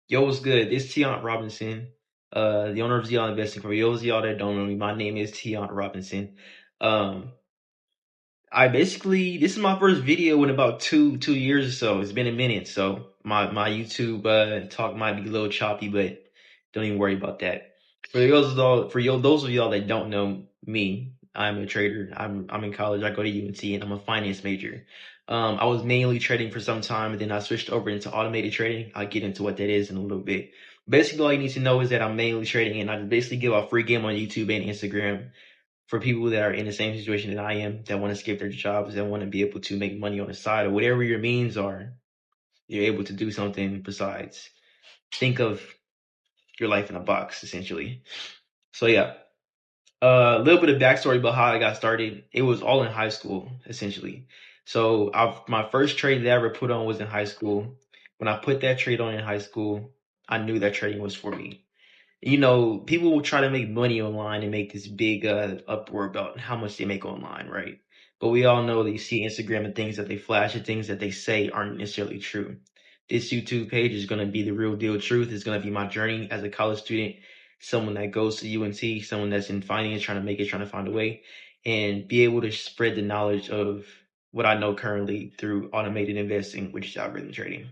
Yo, what's good? This is Tiant Robinson, the owner of Zeon Investing. For those of y'all that don't know me, my name is Tiant Robinson. Um, this is my first video in about two years or so. It's been a minute, so my YouTube talk might be a little choppy, but don't even worry about that. Those of y'all that don't know me, I'm a trader. I'm in college. I go to UNT, and I'm a finance major. I was mainly trading for some time, and then I switched over into automated trading. I'll get into what that is in a little bit. Basically, all you need to know is that I'm mainly trading, and I basically give out free game on YouTube and Instagram for people that are in the same situation that I am, that want to skip their jobs, that want to be able to make money on the side, or whatever your means are, you're able to do something besides think of your life in a box, essentially. So yeah, a little bit of backstory about how I got started. It was all in high school, essentially. So my first trade that I ever put on was in high school. When I put that trade on in high school, I knew that trading was for me. People will try to make money online and make this big uproar about how much they make online, right? But we all know that you see Instagram and things that they flash and things that they say aren't necessarily true. This YouTube page is going to be the real deal truth. It's going to be my journey as a college student, someone that goes to UNT, someone that's in finance, trying to make it, trying to find a way, and be able to spread the knowledge of what I know currently through automated investing, which is algorithm trading.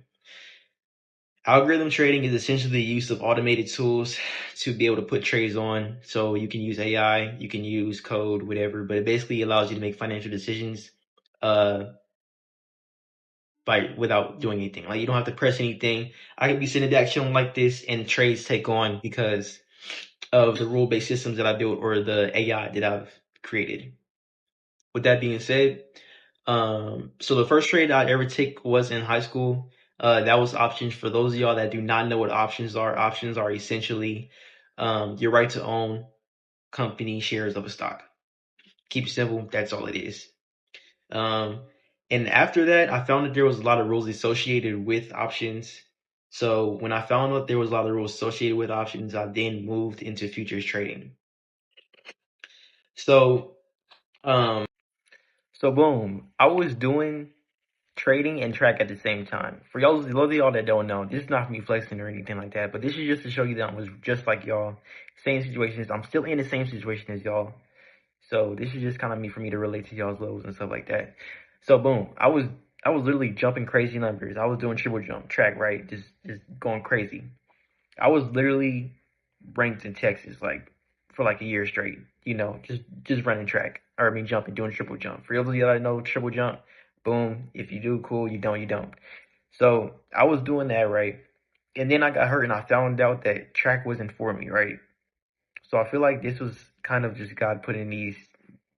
Algorithm trading is essentially the use of automated tools to be able to put trades on. So you can use AI, you can use code, whatever, but it basically allows you to make financial decisions without doing anything. Like, you don't have to press anything. I could be sitting back chilling like this and trades take on because of the rule-based systems that I built or the AI that I've created. With that being said, so the first trade I'd ever take was in high school. That was options. For those of y'all that do not know what options are essentially your right to own company shares of a stock. Keep it simple. That's all it is. And after that, I found that there was a lot of rules associated with options. So when I found out there was a lot of rules associated with options, I then moved into futures trading. So, um, so boom, I was doing trading and track at the same time. For y'all, those of y'all that don't know, this is not me flexing or anything like that, but this is just to show you that I was just like y'all, same situations. I'm still in the same situation as y'all. So this is just kind of for me to relate to y'all's lows and stuff like that. So boom, I was literally jumping crazy numbers. I was doing triple jump track, right? Just going crazy. I was literally ranked in Texas like for like a year straight, just running track. Or jumping, doing triple jump. For those of you that know triple jump, boom, if you do, cool, you don't, you don't. So I was doing that, right? And then I got hurt and I found out that track wasn't for me, right? So I feel like this was kind of just God putting me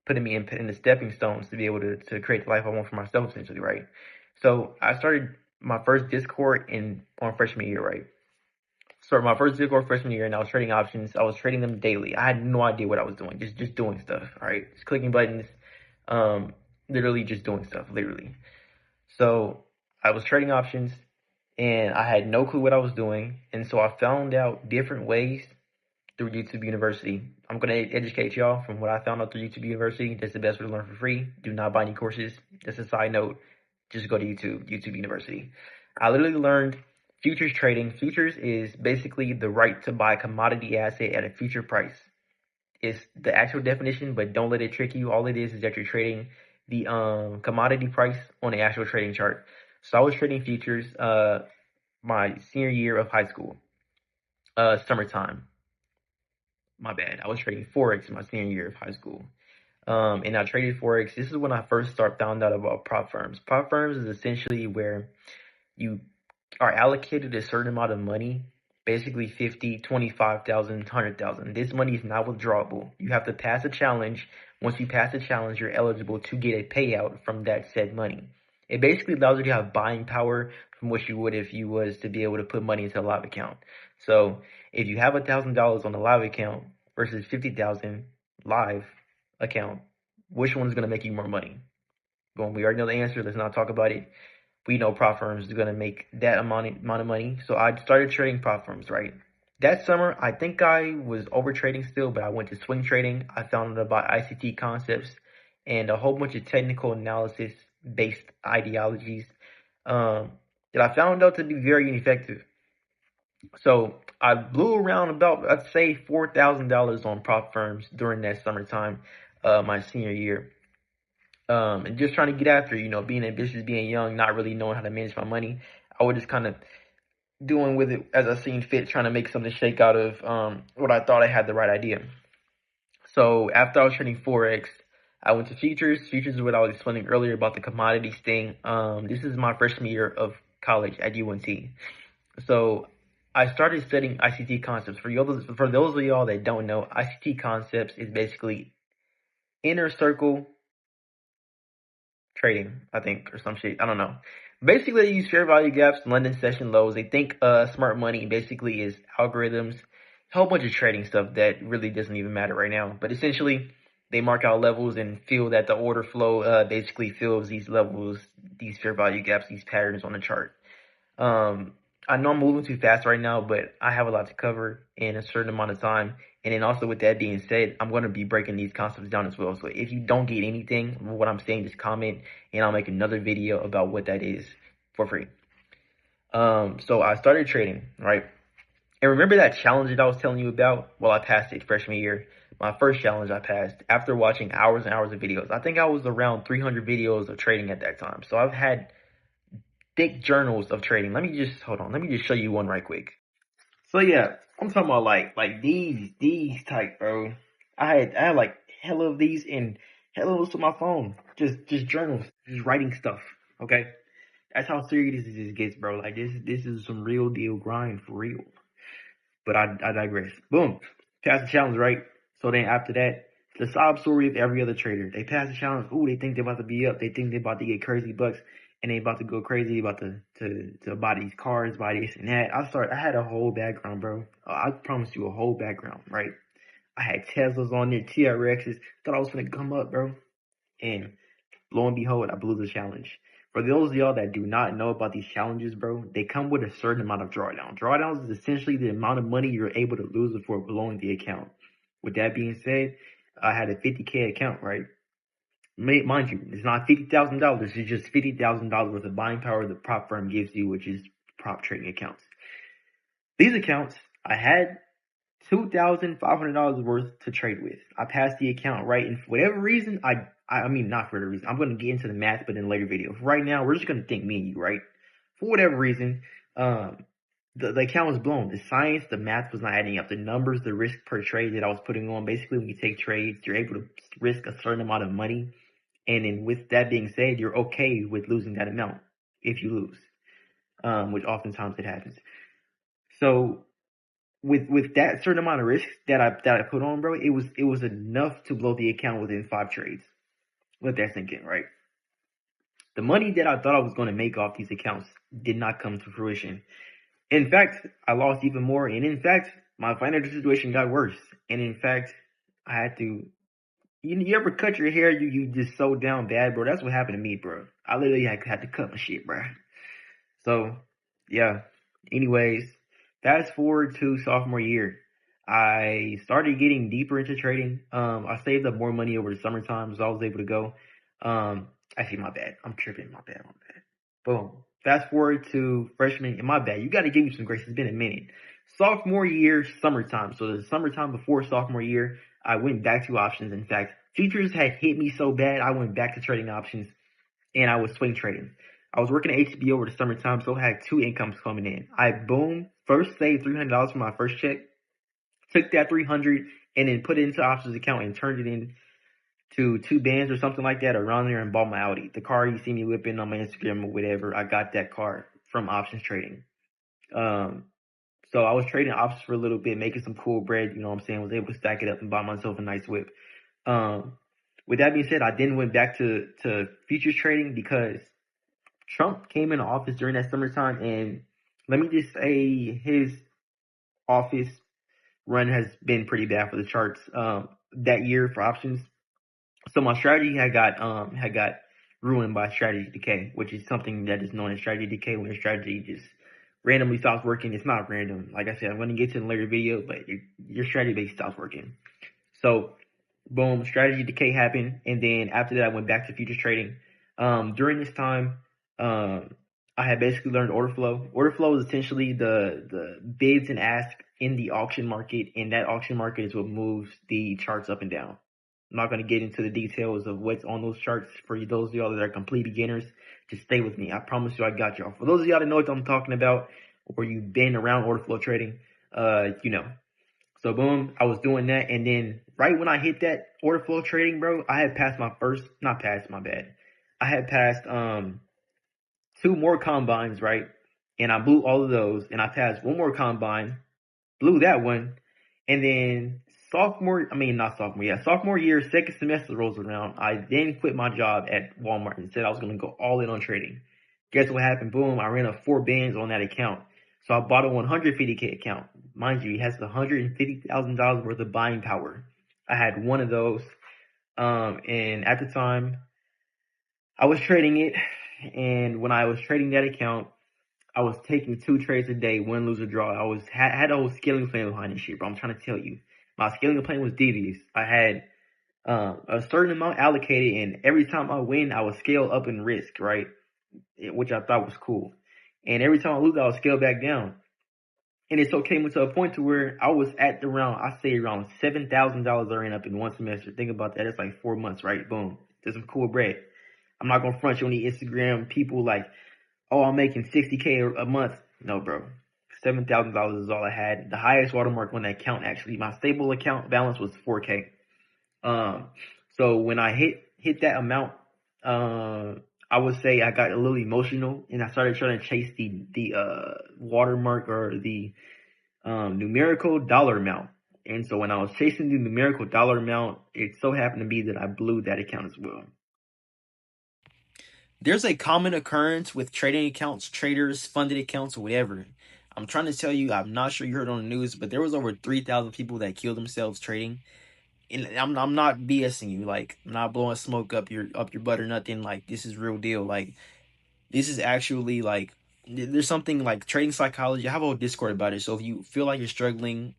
in the stepping stones to be able to create the life I want for myself, essentially, right? So I started my first Discord on freshman year, right? Started my first Discord freshman year, and I was trading options. I was trading them daily. I had no idea what I was doing, just doing stuff, all right? Just clicking buttons, literally just doing stuff, literally. So I was trading options, and I had no clue what I was doing, and so I found out different ways through YouTube University. I'm going to educate y'all from what I found out through YouTube University. That's the best way to learn for free. Do not buy any courses. Just a side note. Just go to YouTube University. I literally learned futures trading. Futures is basically the right to buy a commodity asset at a future price. It's the actual definition, but don't let it trick you. All it is that you're trading the commodity price on the actual trading chart. So I was trading futures my senior year of high school, summertime. My bad. I was trading Forex in my senior year of high school. And I traded Forex. This is when I first found out about prop firms. Prop firms is essentially where you are allocated a certain amount of money, basically 50, 25,000, 100,000. This money is not withdrawable. You have to pass a challenge. Once you pass a challenge, you're eligible to get a payout from that said money. It basically allows you to have buying power from what you would if you was to be able to put money into a live account. So if you have $1,000 on a live account versus 50,000 live account, which one's going to make you more money? Well, we already know the answer. Let's not talk about it. We know prop firms are going to make that amount of money. So I started trading prop firms, right? That summer, I think I was over trading still, but I went to swing trading. I found out about ICT concepts and a whole bunch of technical analysis based ideologies um, that I found out to be very ineffective. So I blew around about, I'd say, $4,000 on prop firms during that summertime, my senior year. And just trying to get after, being ambitious, being young, not really knowing how to manage my money. I was just kind of doing with it as I seen fit, trying to make something shake out of what I thought I had the right idea. So after I was trading Forex, I went to futures. Futures is what I was explaining earlier about the commodities thing. This is my freshman year of college at UNT. So I started studying ICT concepts. For those of y'all that don't know, ICT concepts is basically inner circle trading, I think, or some shit. I don't know. Basically, they use fair value gaps, London session lows. They think smart money basically is algorithms, a whole bunch of trading stuff that really doesn't even matter right now. But essentially, they mark out levels and feel that the order flow basically fills these levels, these fair value gaps, these patterns on the chart. Um, I know I'm moving too fast right now, but I have a lot to cover in a certain amount of time. And then also with that being said, I'm going to be breaking these concepts down as well. So if you don't get anything, what I'm saying, just comment and I'll make another video about what that is for free. So I started trading, right? And remember that challenge that I was telling you about? Well, I passed it freshman year. My first challenge I passed after watching hours and hours of videos. I think I was around 300 videos of trading at that time. So I've had thick journals of trading. Hold on. Let me just show you one right quick. So yeah, I'm talking about like these type, bro. I had like hella of these and hella of to my phone. Just journals, just writing stuff. Okay, that's how serious this gets, bro. Like this is some real deal grind for real. But I digress. Boom, pass the challenge, right? So then after that, the sob story of every other trader. They pass the challenge. Ooh, they think they're about to be up. They think they're about to get crazy bucks, and they about to go crazy, about to buy these cars, buy this and that. I had a whole background, bro. I promise you a whole background, right? I had Teslas on there, TRXs. Thought I was gonna come up, bro. And lo and behold, I blew the challenge. For those of y'all that do not know about these challenges, bro, they come with a certain amount of drawdown. Drawdowns is essentially the amount of money you're able to lose before blowing the account. With that being said, I had a 50K account, right? Mind you, it's not $50,000. It's just $50,000 worth of buying power the prop firm gives you, which is prop trading accounts. These accounts, I had $2,500 worth to trade with. I passed the account, right? And for whatever reason, I mean, not for whatever reason. I'm going to get into the math, but in a later video. For right now, we're just going to think me and you, right? For whatever reason, the account was blown. The science, the math was not adding up. The numbers, the risk per trade that I was putting on. Basically, when you take trades, you're able to risk a certain amount of money. And then with that being said, you're okay with losing that amount if you lose, which oftentimes it happens. So with that certain amount of risk that I put on, bro, it was enough to blow the account within 5 trades. Let that sink in, right? The money that I thought I was going to make off these accounts did not come to fruition. In fact, I lost even more, and in fact, my financial situation got worse. And in fact, I had to. You ever cut your hair? You just so down bad, bro. That's what happened to me, bro. I literally had to cut my shit, bro. So, yeah. Anyways, fast forward to sophomore year. I started getting deeper into trading. I saved up more money over the summertime, so I was able to go. Actually, my bad. I'm tripping. My bad. Boom. Fast forward to freshman. My bad. You got to give me some grace. It's been a minute. Sophomore year, summertime. So the summertime before sophomore year, I went back to options. In fact, futures had hit me so bad, I went back to trading options, and I was swing trading. I was working at HB over the summertime, so I had 2 incomes coming in. I first saved $300 from my first check, took that 300 and then put it into options account and turned it in to 2 bands or something like that around there and bought my Audi. The car you see me whipping on my Instagram or whatever, I got that car from options trading. So I was trading options for a little bit, making some cool bread, you know what I'm saying, was able to stack it up and buy myself a nice whip. With that being said, I then went back to futures trading because Trump came into office during that summertime, and let me just say his office run has been pretty bad for the charts that year for options. So my strategy had got ruined by strategy decay, which is something that is known as strategy decay when your strategy just randomly stops working, it's not random. Like I said, I'm going to get to it in a later video, but your strategy base stops working. So, boom, strategy decay happened, and then after that, I went back to futures trading. During this time, I had basically learned order flow. Order flow is essentially the bids and asks in the auction market, and that auction market is what moves the charts up and down. I'm not going to get into the details of what's on those charts. For those of y'all that are complete beginners, just stay with me. I promise you I got y'all. For those of y'all that know what I'm talking about, or you've been around order flow trading, you know. So boom, I was doing that, and then right when I hit that order flow trading, bro, I had passed my first, not passed, my bad. I had passed 2 more combines, right? And I blew all of those, and I passed 1 more combine, blew that one, and then sophomore year, second semester rolls around. I then quit my job at Walmart and said I was going to go all in on trading. Guess what happened? Boom, I ran up 4 bands on that account. So I bought a 150K account. Mind you, it has $150,000 worth of buying power. I had one of those. And at the time, I was trading it. And when I was trading that account, I was taking 2 trades a day, win, lose, or draw. I had a whole scaling plan behind this shit, bro. I'm trying to tell you. My scaling plan was devious. I had a certain amount allocated, and every time I win, I would scale up in risk, right? Which I thought was cool. And every time I lose, I would scale back down. And it so came to a point to where I was at around $7,000 I ran up in one semester. Think about that. It's like 4 months, right? Boom. There's some cool bread. I'm not gonna front you on the Instagram people like, oh, I'm making 60K a month. No, bro. $7,000 is all I had. The highest watermark on that account, actually, my stable account balance was 4K. So when I hit that amount, I would say I got a little emotional, and I started trying to chase the watermark, or the numerical dollar amount. And so when I was chasing the numerical dollar amount, it so happened to be that I blew that account as well. There's a common occurrence with trading accounts, traders, funded accounts, or whatever. I'm trying to tell you, I'm not sure you heard on the news, but there was over 3,000 people that killed themselves trading. And I'm not BSing you. Like, I'm not blowing smoke up your butt or nothing. Like, this is real deal. Like, this is actually like, there's something like trading psychology. I have a whole Discord about it. So if you feel like you're struggling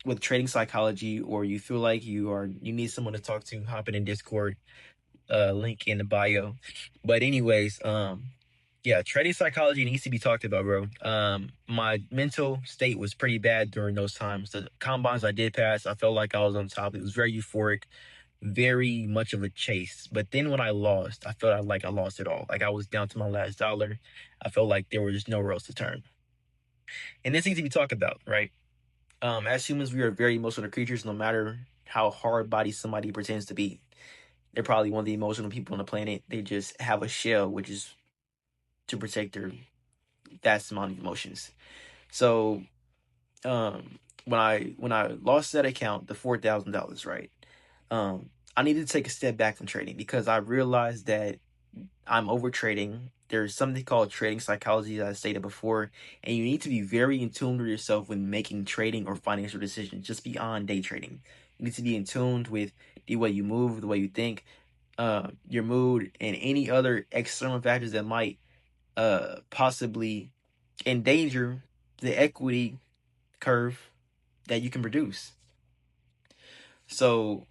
with trading psychology, or you feel like you need someone to talk to, hop in Discord. Link in the bio. But anyways, yeah, trading psychology needs to be talked about, bro. My mental state was pretty bad during those times. The combines I did pass, I felt like I was on top. It was very euphoric, very much of a chase. But then when I lost, I felt like I lost it all. Like I was down to my last dollar. I felt like there was nowhere else to turn. And this needs to be talked about, right? As humans, we are very emotional creatures, no matter how hard body somebody pretends to be. They're probably one of the emotional people on the planet. They just have a shell, which is to protect their vast amount of emotions. So, when I lost that account, the $4,000, right? I needed to take a step back from trading, because I realized that I'm over trading. There's something called trading psychology that I stated before, and you need to be very in tune with yourself when making trading or financial decisions, just beyond day trading. You need to be in tune with the way you move, the way you think, your mood, and any other external factors that might possibly endanger the equity curve that you can produce. So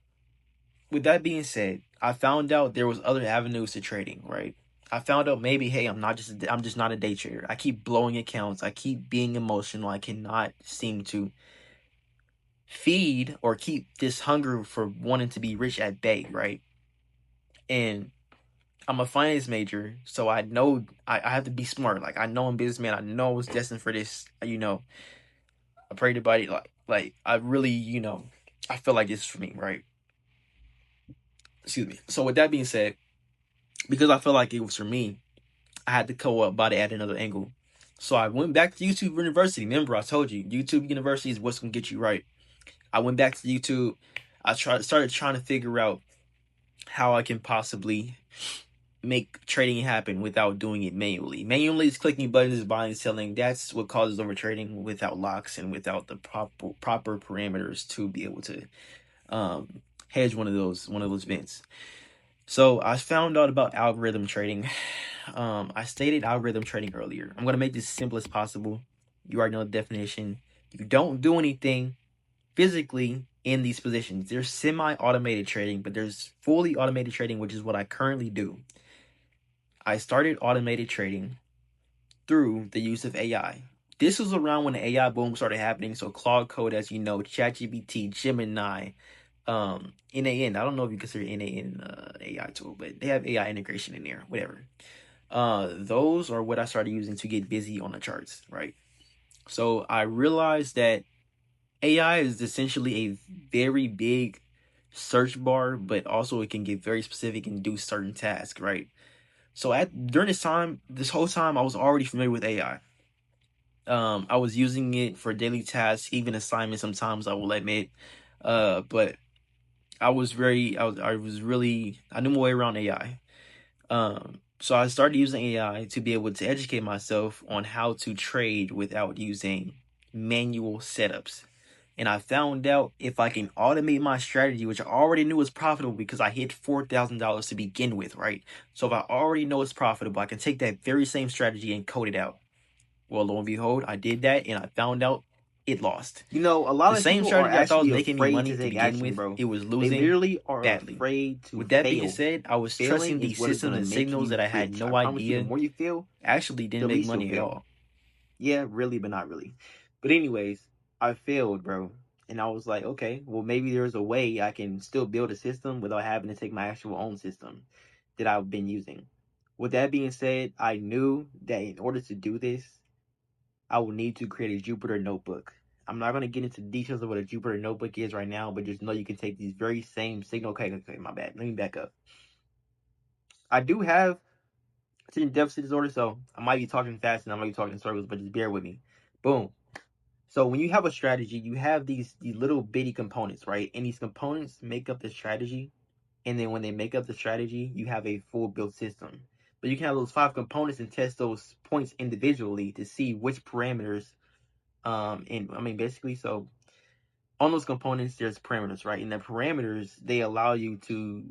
with that being said, I found out there was other avenues to trading, right? I found out maybe, hey, I'm just not a day trader. I keep blowing accounts. I keep being emotional. I cannot seem to feed or keep this hunger for wanting to be rich at bay, right? And I'm a finance major, so I know I have to be smart. Like, I know I'm a businessman. I know I was destined for this. I pray to body, like I really, I feel like this is for me, right? Excuse me. So with that being said, because I felt like it was for me, I had to go about it at another angle. So I went back to YouTube University. Remember, I told you, YouTube University is what's gonna get you right. I went back to YouTube. Started trying to figure out how I can possibly make trading happen without doing it manually. Manually is clicking buttons, buying, selling. That's what causes over trading, without locks and without the proper parameters to be able to hedge one of those events. So I found out about algorithm trading. I stated algorithm trading earlier. I'm gonna make this simple as possible. You already know the definition. You don't do anything physically in these positions. There's semi-automated trading, but there's fully automated trading, which is what I currently do. I started automated trading through the use of AI. This was around when the AI boom started happening. So Claude Code, as you know, ChatGPT, Gemini, NAN. I don't know if you consider NAN AI tool, but they have AI integration in there. Whatever. Those are what I started using to get busy on the charts, right? So I realized that AI is essentially a very big search bar, but also it can get very specific and do certain tasks, right? So during this whole time, I was already familiar with AI. I was using it for daily tasks, even assignments. Sometimes I will admit, but I knew my way around AI. So I started using AI to be able to educate myself on how to trade without using manual setups. And I found out if I can automate my strategy, which I already knew was profitable because I hit $4,000 to begin with, right? So if I already know it's profitable, I can take that very same strategy and code it out. Well, lo and behold, I did that and I found out it lost. You know, a The lot of same people are strategy I thought was actually making me afraid to money to take begin action, with, bro. it was They losing literally are badly. afraid to With that being fail. said, I was trusting Failing is these what is systems going to and make signals you that I had rich. I no promise you, the idea more you fail, actually didn't the make least you'll money at fail. all. Yeah, really, but not really. But anyways, I failed, bro. And I was like, okay, well, maybe there's a way I can still build a system without having to take my actual own system that I've been using. With that being said, I knew that in order to do this, I will need to create a Jupyter notebook. I'm not going to get into details of what a Jupyter notebook is right now, but just know you can take these very same signal. Okay, my bad. Let me back up. I do have attention deficit disorder, so I might be talking fast and I might be talking in circles, but just bear with me. Boom. So when you have a strategy, you have these little bitty components, right? And these components make up the strategy. And then when they make up the strategy, you have a full built system. But you can have those 5 components and test those points individually to see which parameters. And I mean basically, so on those components, there's parameters, right? And the parameters they allow you to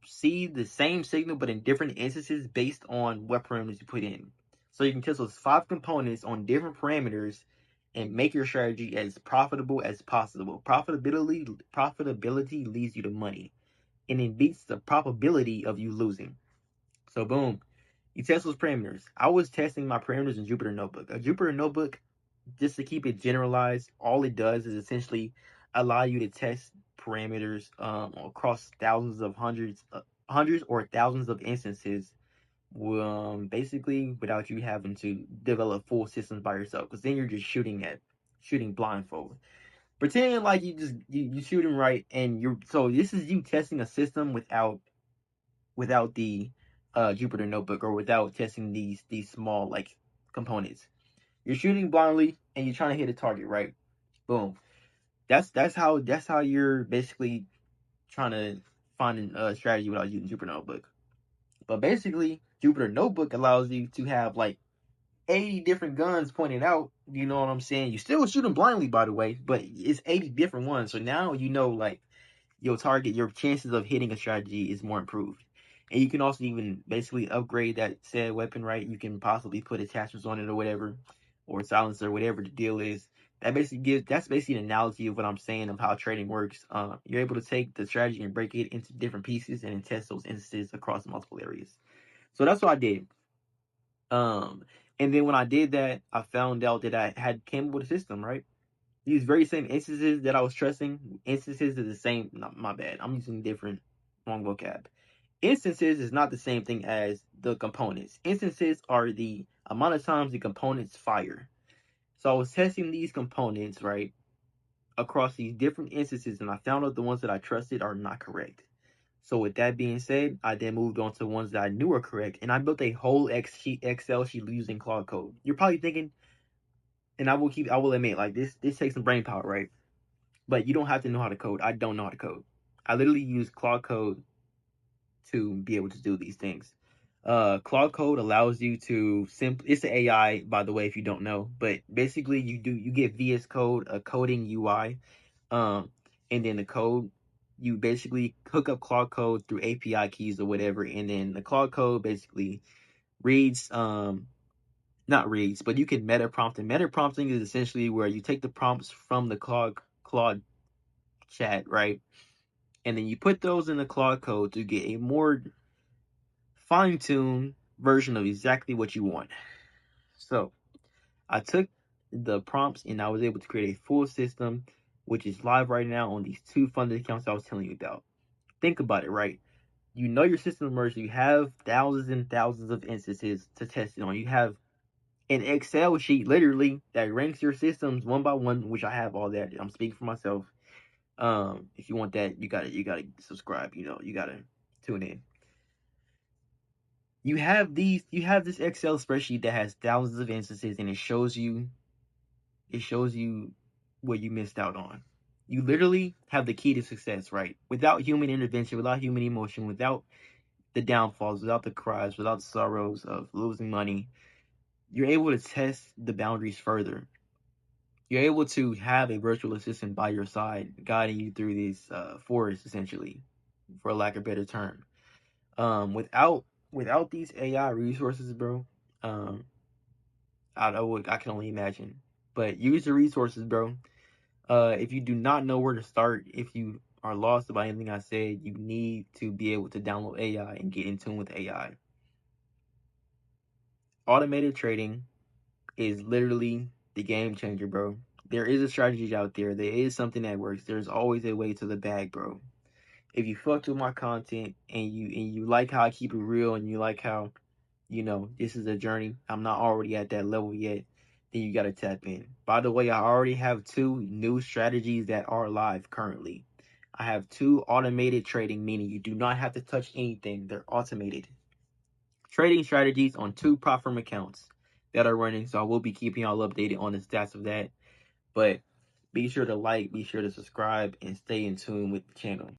see the same signal but in different instances based on what parameters you put in. So you can test those 5 components on different parameters and make your strategy as profitable as possible. Profitability leads you to money, and it beats the probability of you losing. So boom, you test those parameters. I was testing my parameters in Jupyter Notebook. A Jupyter Notebook, just to keep it generalized, all it does is essentially allow you to test parameters across hundreds or thousands of instances, basically without you having to develop full systems by yourself. Because then you're just shooting blindfold, pretending like you shooting right, and you're so this is you testing a system without the Jupyter Notebook or without testing these small like components. You're shooting blindly and you're trying to hit a target, right? Boom. That's how you're basically trying to find a strategy without using Jupyter Notebook. But basically, Jupyter Notebook allows you to have like 80 different guns pointed out. You know what I'm saying? You still shooting blindly, by the way, but it's 80 different ones. So now you know like your chances of hitting a strategy is more improved. And you can also even basically upgrade that said weapon, right? You can possibly put attachments on it or whatever, or silencer, whatever the deal is. That's basically an analogy of what I'm saying of how trading works. You're able to take the strategy and break it into different pieces and test those instances across multiple areas. So that's what I did. Um, and then when I did that, I found out that I had came up with a system, right? These very same instances that I was stressing, instances is the same. Not my bad. I'm using different wrong vocab. Instances is not the same thing as the components. Instances are the amount of times the components fire. So I was testing these components, right, across these different instances, and I found out the ones that I trusted are not correct. So with that being said, I then moved on to ones that I knew were correct, and I built a whole Excel sheet using Claude Code. You're probably thinking, and I will admit, like this takes some brain power, right? But you don't have to know how to code. I don't know how to code. I literally use Claude Code to be able to do these things. Claude Code allows you to it's the AI, by the way, if you don't know, but basically you get VS Code, a coding UI, and then the code you basically hook up Claude Code through API keys or whatever, and then the Claude Code basically reads, not reads, but you can meta prompt. And meta prompting is essentially where you take the prompts from the Claude chat, right? And then you put those in the Claude Code to get a more fine-tuned version of exactly what you want. So I took the prompts and I was able to create a full system, which is live right now on these 2 funded accounts I was telling you about. Think about it, right? You know your system merged. You have thousands and thousands of instances to test it on. You have an Excel sheet literally that ranks your systems one by one, which I have all that. I'm speaking for myself. If you want that, you gotta subscribe. You gotta tune in. You have this Excel spreadsheet that has thousands of instances, and it shows you what you missed out on. You literally have the key to success, right? Without human intervention, without human emotion, without the downfalls, without the cries, without the sorrows of losing money, you're able to test the boundaries further. You're able to have a virtual assistant by your side, guiding you through this forest, essentially, for lack of a better term. Without these AI resources, bro, I can only imagine. But use the resources, bro. If you do not know where to start, if you are lost about anything I said, you need to be able to download AI and get in tune with AI. Automated trading is literally the game changer, bro. There is a strategy out there. There is something that works. There's always a way to the bag, bro. If you fucked with my content and you like how I keep it real and you like how, this is a journey, I'm not already at that level yet, then you gotta tap in. By the way, I already have 2 new strategies that are live currently. I have 2 automated trading, meaning you do not have to touch anything. They're automated trading strategies on 2 prop firm accounts that are running. So I will be keeping y'all updated on the stats of that. But be sure to like, be sure to subscribe, and stay in tune with the channel.